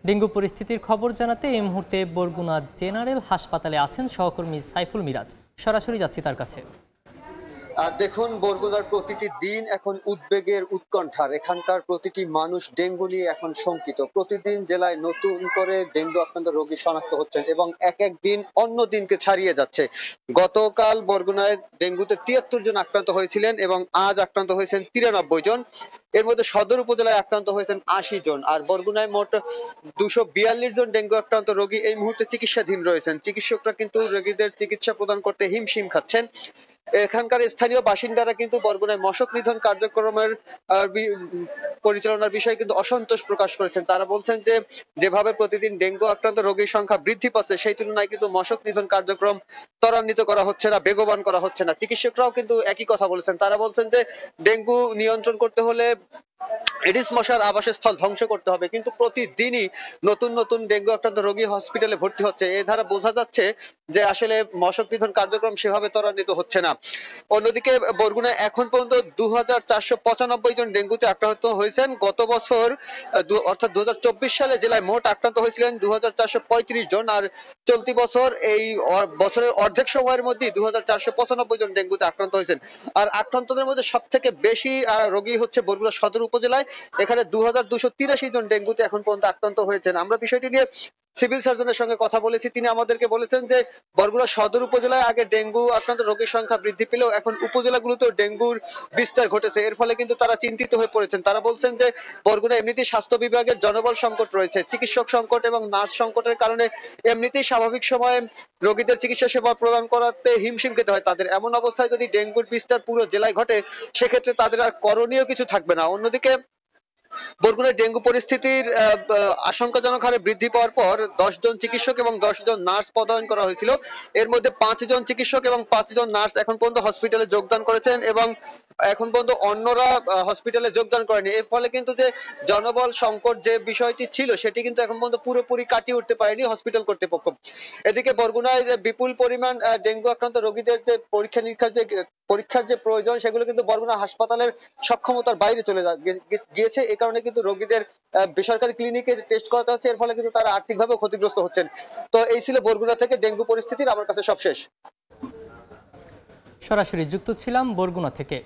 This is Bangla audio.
ডেঙ্গু পরিস্থিতির খবর জানাতে এই মুহূর্তে বরগুনা জেনারেল হাসপাতালে আছেন সহকর্মী সাইফুল মিরাজ। সরাসরি যাচ্ছি তার কাছে। দেখুন, বরগুনার প্রতিটি দিন এখন উদ্বেগের উৎকণ্ঠার। এখানকার প্রতিটি মানুষ ডেঙ্গু নিয়ে এখন শঙ্কিত। প্রতিদিন জেলায় নতুন করে ডেঙ্গু আক্রান্ত রোগী শনাক্ত হচ্ছেন এবং এক এক দিন অন্য দিনকে ছাড়িয়ে যাচ্ছে। গতকাল বরগুনায় ডেঙ্গুতে ৭৩ জন আক্রান্ত হয়েছিলেন এবং আজ আক্রান্ত হয়েছেন ৯৩ জন। এর মধ্যে সদর উপজেলায় আক্রান্ত হয়েছেন ৮০ জন। আর বরগুনায় মোট ২৪২ জন ডেঙ্গু আক্রান্ত রোগী এই মুহূর্তে চিকিৎসাধীন রয়েছেন। চিকিৎসকরা কিন্তু রোগীদের চিকিৎসা প্রদান করতে হিমশিম খাচ্ছেন। এখানকার স্থানীয় বাসিন্দারা কিন্তু বরগুনায় মশক নিধন কার্যক্রমের পরিচালনার বিষয়ে কিন্তু অসন্তোষ প্রকাশ করেছেন। তারা বলছেন যে যেভাবে প্রতিদিন ডেঙ্গু আক্রান্ত রোগীর সংখ্যা বৃদ্ধি পাচ্ছে সেই তুলনায় কিন্তু মশক নিধন কার্যক্রম ত্বরান্বিত করা হচ্ছে না, বেগবান করা হচ্ছে না। চিকিৎসকরাও কিন্তু একই কথা বলেছেন। তারা বলছেন যে ডেঙ্গু নিয়ন্ত্রণ করতে হলে এডিস মশার আবাসস্থল ধ্বংস করতে হবে, কিন্তু প্রতিদিনই নতুন নতুন ডেঙ্গু আক্রান্ত রোগী হসপিটালে ভর্তি হচ্ছে। এ দ্বারা বোঝা যাচ্ছে যে আসলে মশক নিধন কার্যক্রম সেভাবে ত্বরান্বিত হচ্ছে না। অন্যদিকে বরগুনায় এখন পর্যন্ত ২৪৯৫ জন ডেঙ্গুতে আক্রান্ত হয়েছেন। গত বছর অর্থাৎ ২০২৪ সালে জেলায় মোট আক্রান্ত হয়েছিলেন ২৪৩৫ জন। আর চলতি বছর এই বছরের অর্ধেক সময়ের মধ্যে ২৪৯৫ জন ডেঙ্গুতে আক্রান্ত হয়েছেন। আর আক্রান্তদের মধ্যে সব থেকে বেশি রোগী হচ্ছে বরগুনা সদর উপজেলায়। এখানে ২২৮৩ জন ডেঙ্গুতে এখন পর্যন্ত আক্রান্ত হয়েছেন। আমরা বিষয়টি নিয়ে সিভিল সার্জনের সঙ্গে কথা বলেছি। তিনি আমাদেরকে বলেছেন যে বরগুনা সদর উপজেলায় আগে ডেঙ্গু আক্রান্ত রোগীর সংখ্যা বৃদ্ধি পেলেও এখন উপজেলাগুলোতেও ডেঙ্গুর বিস্তার ঘটেছে। এর ফলে কিন্তু তারা চিন্তিত হয়ে পড়েছেন। তারা বলছেন যে বরগুনা এমনিতেই স্বাস্থ্য বিভাগের জনবল সংকট রয়েছে, চিকিৎসক সংকট এবং নার্স সংকটের কারণে এমনিতেই স্বাভাবিক সময়ে রোগীদের চিকিৎসা সেবা প্রদান করাতে হিমশিম খেতে হয় তাদের। এমন অবস্থায় যদি ডেঙ্গুর বিস্তার পুরো জেলায় ঘটে সেক্ষেত্রে তাদের আর করণীয় কিছু থাকবে না। অন্যদিকে বরগুনায় ডেঙ্গু পরিস্থিতির আশঙ্কাজনক হারে বৃদ্ধি পাওয়ার পর ১০ জন চিকিৎসক এবং ১০ জন নার্স পদায়ন করা হয়েছিল। এর মধ্যে ৫ জন চিকিৎসক এবং ৫ জন নার্স এখন পর্যন্ত হসপিটালে যোগদান করেছেন এবং এখন পর্যন্ত অন্যরা হসপিটালে যোগদান করেনি। এর ফলে কিন্তু যে জনবল সংকট যে বিষয়টি ছিল সেটি কিন্তু এখন পর্যন্ত পুরোপুরি কাটিয়ে উঠতে পারেনি হসপিটাল কর্তৃপক্ষ। এদিকে বরগুনায় যে বিপুল পরিমাণ ডেঙ্গু আক্রান্ত রোগীদের যে পরীক্ষার যে প্রয়োজন সেগুলো কিন্তু বরগুনা হাসপাতালের সক্ষমতার বাইরে চলে গিয়েছে। এই কারণে কিন্তু রোগীদের বেসরকারি ক্লিনিকে টেস্ট করাতে হচ্ছে। এর ফলে কিন্তু তারা আর্থিকভাবে ক্ষতিগ্রস্ত হচ্ছেন। তো এই ছিল বরগুনা থেকে ডেঙ্গু পরিস্থিতির আমার কাছে সবশেষ। সরাসরি যুক্ত ছিলাম বরগুনা থেকে।